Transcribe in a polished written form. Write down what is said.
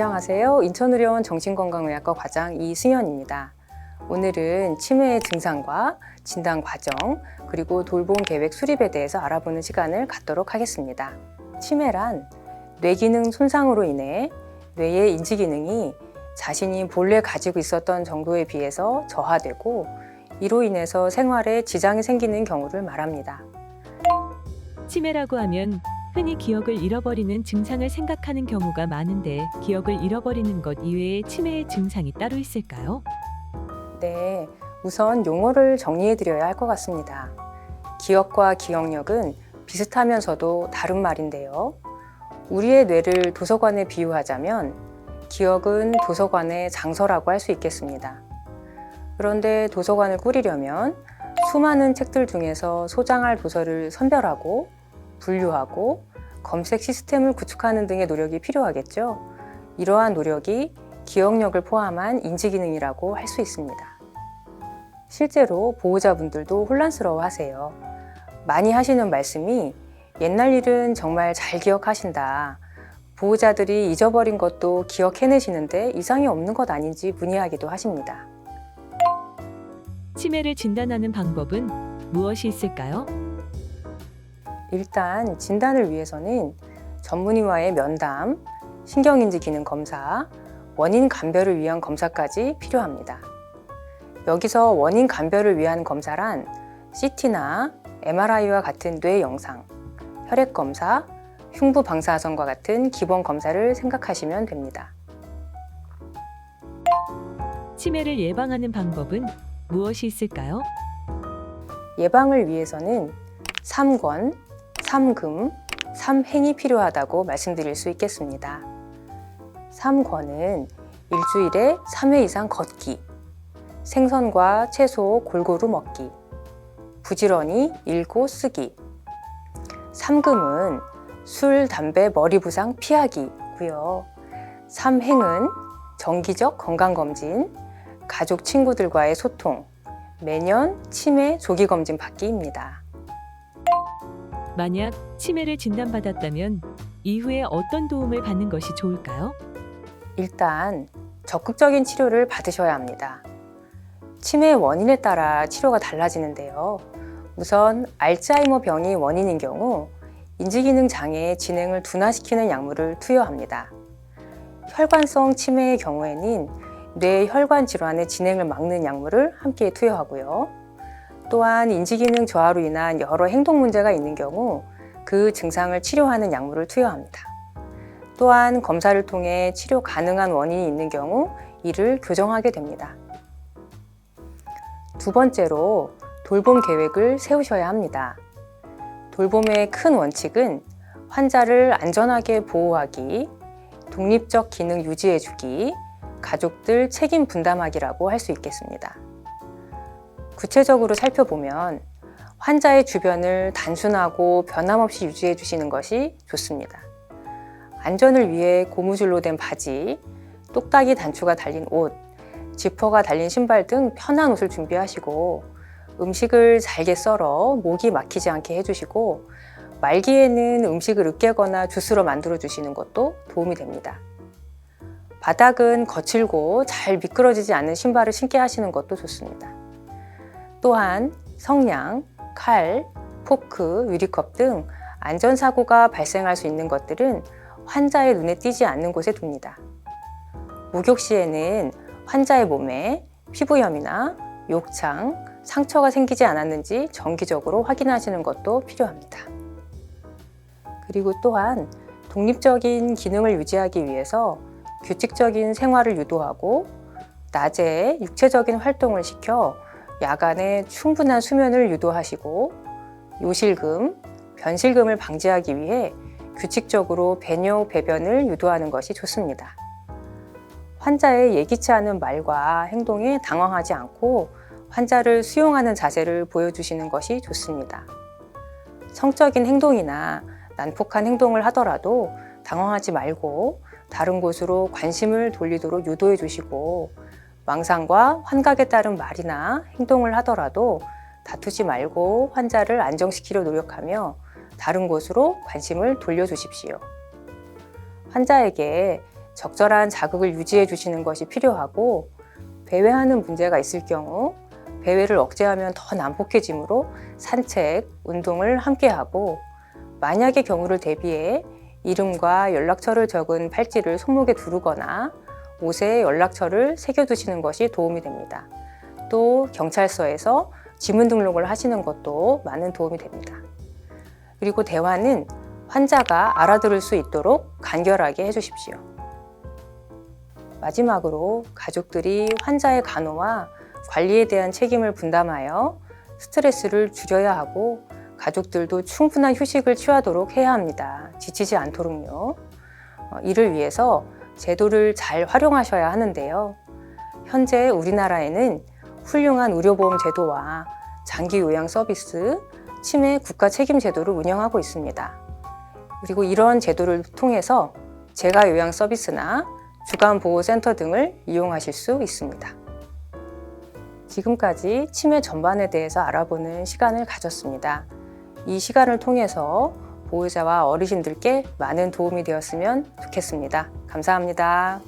안녕하세요. 인천의료원 정신건강의학과 과장 이승현입니다. 오늘은 치매의 증상과 진단 과정, 그리고 돌봄 계획 수립에 대해서 알아보는 시간을 갖도록 하겠습니다. 치매란 뇌기능 손상으로 인해 뇌의 인지기능이 자신이 본래 가지고 있었던 정도에 비해서 저하되고 이로 인해서 생활에 지장이 생기는 경우를 말합니다. 치매라고 하면 흔히 기억을 잃어버리는 증상을 생각하는 경우가 많은데 기억을 잃어버리는 것 이외에 치매의 증상이 따로 있을까요? 네, 우선 용어를 정리해 드려야 할 것 같습니다. 기억과 기억력은 비슷하면서도 다른 말인데요. 우리의 뇌를 도서관에 비유하자면 기억은 도서관의 장서라고 할 수 있겠습니다. 그런데 도서관을 꾸리려면 수많은 책들 중에서 소장할 도서를 선별하고 분류하고 검색 시스템을 구축하는 등의 노력이 필요하겠죠. 이러한 노력이 기억력을 포함한 인지기능이라고 할 수 있습니다. 실제로 보호자분들도 혼란스러워하세요. 많이 하시는 말씀이 옛날 일은 정말 잘 기억하신다. 보호자들이 잊어버린 것도 기억해내시는데 이상이 없는 것 아닌지 문의하기도 하십니다. 치매를 진단하는 방법은 무엇이 있을까요? 일단 진단을 위해서는 전문의와의 면담, 신경인지 기능 검사, 원인 감별을 위한 검사까지 필요합니다. 여기서 원인 감별을 위한 검사란 CT나 MRI와 같은 뇌 영상, 혈액 검사, 흉부 방사선과 같은 기본 검사를 생각하시면 됩니다. 치매를 예방하는 방법은 무엇이 있을까요? 예방을 위해서는 3권, 3금, 3행이 필요하다고 말씀드릴 수 있겠습니다. 3권은 일주일에 3회 이상 걷기, 생선과 채소 골고루 먹기, 부지런히 읽고 쓰기. 3금은 술, 담배, 머리 부상 피하기고요. 3행은 정기적 건강검진, 가족, 친구들과의 소통, 매년 치매 조기검진 받기입니다. 만약 치매를 진단받았다면 이후에 어떤 도움을 받는 것이 좋을까요? 일단 적극적인 치료를 받으셔야 합니다. 치매의 원인에 따라 치료가 달라지는데요. 우선 알츠하이머 병이 원인인 경우 인지기능 장애의 진행을 둔화시키는 약물을 투여합니다. 혈관성 치매의 경우에는 뇌 혈관 질환의 진행을 막는 약물을 함께 투여하고요. 또한 인지기능 저하로 인한 여러 행동 문제가 있는 경우 그 증상을 치료하는 약물을 투여합니다. 또한 검사를 통해 치료 가능한 원인이 있는 경우 이를 교정하게 됩니다. 두 번째로 돌봄 계획을 세우셔야 합니다. 돌봄의 큰 원칙은 환자를 안전하게 보호하기, 독립적 기능 유지해주기, 가족들 책임 분담하기라고 할 수 있겠습니다. 구체적으로 살펴보면 환자의 주변을 단순하고 변함없이 유지해 주시는 것이 좋습니다. 안전을 위해 고무줄로 된 바지, 똑딱이 단추가 달린 옷, 지퍼가 달린 신발 등 편한 옷을 준비하시고 음식을 잘게 썰어 목이 막히지 않게 해주시고 말기에는 음식을 으깨거나 주스로 만들어 주시는 것도 도움이 됩니다. 바닥은 거칠고 잘 미끄러지지 않는 신발을 신게 하시는 것도 좋습니다. 또한 성냥, 칼, 포크, 유리컵 등 안전사고가 발생할 수 있는 것들은 환자의 눈에 띄지 않는 곳에 둡니다. 목욕 시에는 환자의 몸에 피부염이나 욕창, 상처가 생기지 않았는지 정기적으로 확인하시는 것도 필요합니다. 그리고 또한 독립적인 기능을 유지하기 위해서 규칙적인 생활을 유도하고 낮에 육체적인 활동을 시켜 야간에 충분한 수면을 유도하시고 요실금, 변실금을 방지하기 위해 규칙적으로 배뇨, 배변을 유도하는 것이 좋습니다. 환자의 예기치 않은 말과 행동에 당황하지 않고 환자를 수용하는 자세를 보여주시는 것이 좋습니다. 성적인 행동이나 난폭한 행동을 하더라도 당황하지 말고 다른 곳으로 관심을 돌리도록 유도해 주시고 망상과 환각에 따른 말이나 행동을 하더라도 다투지 말고 환자를 안정시키려 노력하며 다른 곳으로 관심을 돌려주십시오. 환자에게 적절한 자극을 유지해 주시는 것이 필요하고, 배회하는 문제가 있을 경우 배회를 억제하면 더 난폭해지므로 산책, 운동을 함께하고, 만약의 경우를 대비해 이름과 연락처를 적은 팔찌를 손목에 두르거나 옷에 연락처를 새겨두시는 것이 도움이 됩니다. 또 경찰서에서 지문 등록을 하시는 것도 많은 도움이 됩니다. 그리고 대화는 환자가 알아들을 수 있도록 간결하게 해주십시오. 마지막으로 가족들이 환자의 간호와 관리에 대한 책임을 분담하여 스트레스를 줄여야 하고, 가족들도 충분한 휴식을 취하도록 해야 합니다. 지치지 않도록요. 이를 위해서 제도를 잘 활용하셔야 하는데요. 현재 우리나라에는 훌륭한 의료보험 제도와 장기 요양 서비스, 치매 국가 책임 제도를 운영하고 있습니다. 그리고 이런 제도를 통해서 재가 요양 서비스나 주간 보호센터 등을 이용하실 수 있습니다. 지금까지 치매 전반에 대해서 알아보는 시간을 가졌습니다. 이 시간을 통해서 보호자와 어르신들께 많은 도움이 되었으면 좋겠습니다. 감사합니다.